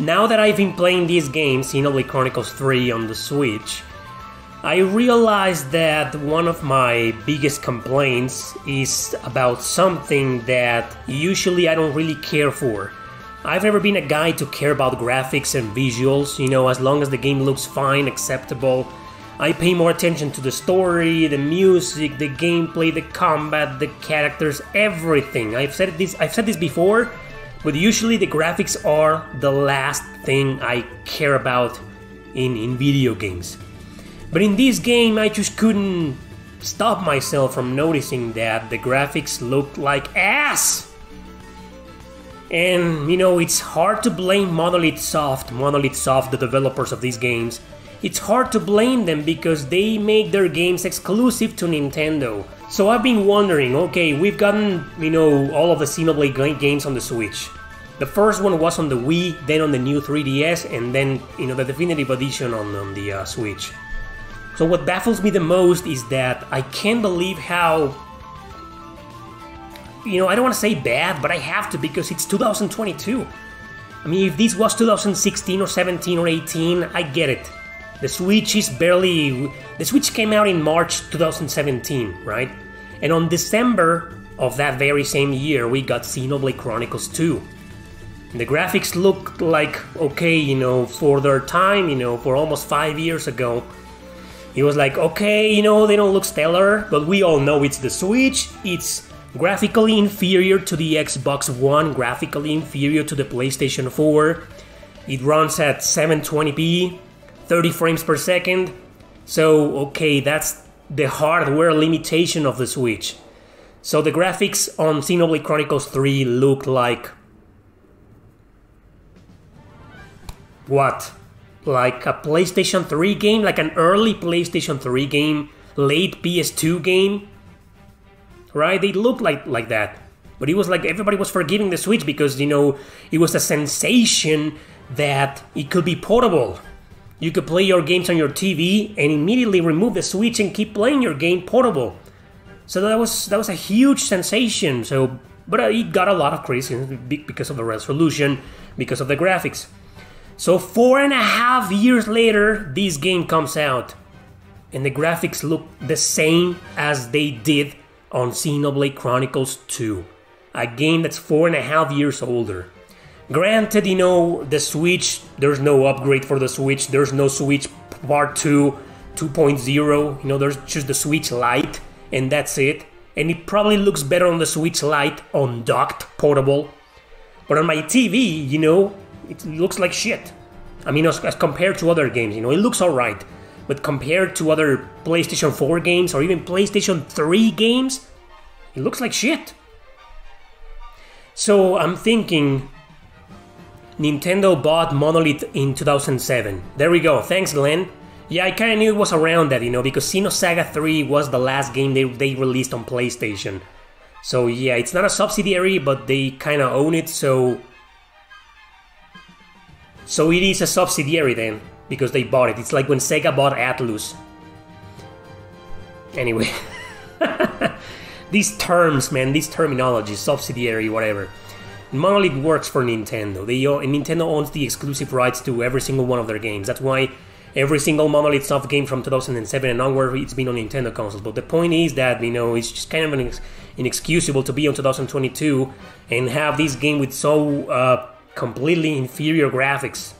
Now that I've been playing these games, Xenoblade Chronicles 3 on the Switch, I realized that one of my biggest complaints is about something that usually I don't really care for. I've never been a guy to care about graphics and visuals, as long as the game looks fine, acceptable. I pay more attention to the story, the music, the gameplay, the combat, the characters, everything. I've said this before, but usually the graphics are the last thing I care about in video games. But in this game, I just couldn't stop myself from noticing that the graphics looked like ass! And, it's hard to blame Monolith Soft, the developers of these games. It's hard to blame them because they make their games exclusive to Nintendo. So I've been wondering, okay, we've gotten, all of the Xenoblade games on the Switch. The first one was on the Wii, then on the new 3DS, and then, the Definitive Edition on the Switch. So what baffles me the most is that I can't believe how... I don't want to say bad, but I have to because it's 2022. I mean, if this was 2016 or 17 or 18, I get it. The Switch came out in March 2017, right? And on December of that very same year, we got Xenoblade Chronicles 2. And the graphics looked like, okay, for their time, for almost 5 years ago. It was like, okay, they don't look stellar, but we all know it's the Switch. It's graphically inferior to the Xbox One, graphically inferior to the PlayStation 4. It runs at 720p. 30 frames per second, so okay, that's the hardware limitation of the Switch. So the graphics on Xenoblade Chronicles 3 look like... what? Like a PlayStation 3 game? Like an early PlayStation 3 game? Late PS2 game? Right? They look like that. But it was like everybody was forgiving the Switch because, it was a sensation that it could be portable. You could play your games on your TV and immediately remove the Switch and keep playing your game portable. So that was a huge sensation. But it got a lot of criticism because of the resolution, because of the graphics. So 4.5 years later, this game comes out, and the graphics look the same as they did on Xenoblade Chronicles 2, a game that's 4.5 years older. Granted, the Switch, there's no upgrade for the Switch, there's no Switch Part 2, 2.0, there's just the Switch Lite, and that's it. And it probably looks better on the Switch Lite, undocked, portable. But on my TV, it looks like shit. I mean, as compared to other games, it looks alright. But compared to other PlayStation 4 games, or even PlayStation 3 games, it looks like shit. So I'm thinking... Nintendo bought Monolith in 2007. There we go, thanks Glenn. Yeah, I kinda knew it was around that, because Xenosaga 3 was the last game they released on PlayStation. So yeah, it's not a subsidiary, but they kinda own it, so it is a subsidiary then, because they bought it. It's like when Sega bought Atlus. Anyway. These terms, man, these terminologies, subsidiary, whatever. Monolith works for Nintendo. Nintendo owns the exclusive rights to every single one of their games. That's why every single Monolith Soft game from 2007 and onward, it's been on Nintendo consoles. But the point is that, it's just kind of inexcusable to be on 2022 and have this game with so completely inferior graphics.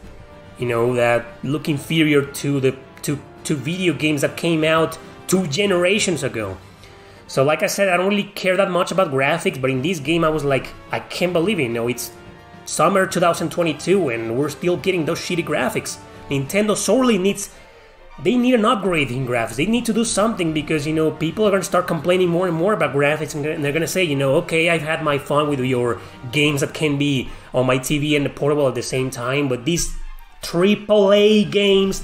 That look inferior to video games that came out 2 generations ago. So like I said, I don't really care that much about graphics, but in this game I was like, I can't believe it, it's summer 2022 and we're still getting those shitty graphics. Nintendo sorely needs an upgrade in graphics. They need to do something because, people are going to start complaining more and more about graphics and they're going to say, okay, I've had my fun with your games that can be on my TV and the portable at the same time, but these AAA games,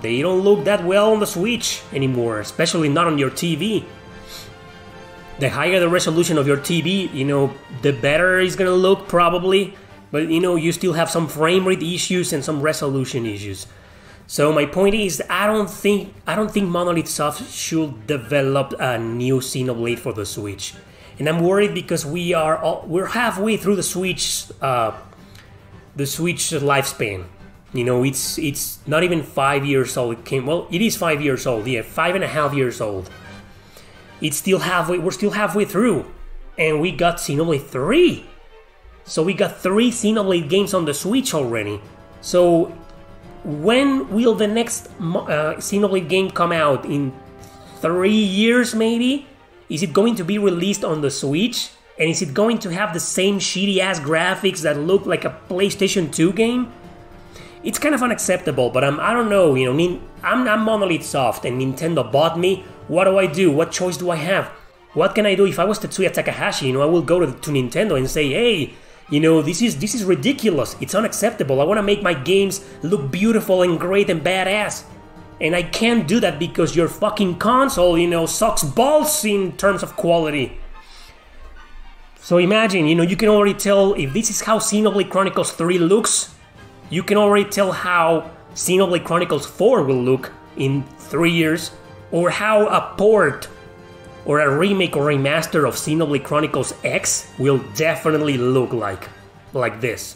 they don't look that well on the Switch anymore, especially not on your TV. The higher the resolution of your TV, the better it's gonna look probably, but you still have some frame rate issues and some resolution issues. So my point is, I don't think Monolith Soft should develop a new Xenoblade for the Switch. And I'm worried because we're halfway through the Switch lifespan. You know, it's not even 5 years old. It is 5 years old. Yeah, 5.5 years old. It's still halfway. We're still halfway through, and we got Xenoblade 3. So we got 3 Xenoblade games on the Switch already. So when will the next Xenoblade game come out? In 3 years, maybe? Is it going to be released on the Switch? And is it going to have the same shitty-ass graphics that look like a PlayStation 2 game? It's kind of unacceptable, but I don't know, you know, I'm Monolith Soft and Nintendo bought me. What do? What choice do I have? What can I do? If I was Tetsuya Takahashi, you know, I will go to Nintendo and say, hey, you know, this is ridiculous. It's unacceptable. I want to make my games look beautiful and great and badass. And I can't do that because your fucking console, you know, sucks balls in terms of quality. So imagine, you know, you can already tell if this is how Xenoblade Chronicles 3 looks. You can already tell how Xenoblade Chronicles 4 will look in 3 years, or how a port or a remake or remaster of Xenoblade Chronicles X will definitely look like this.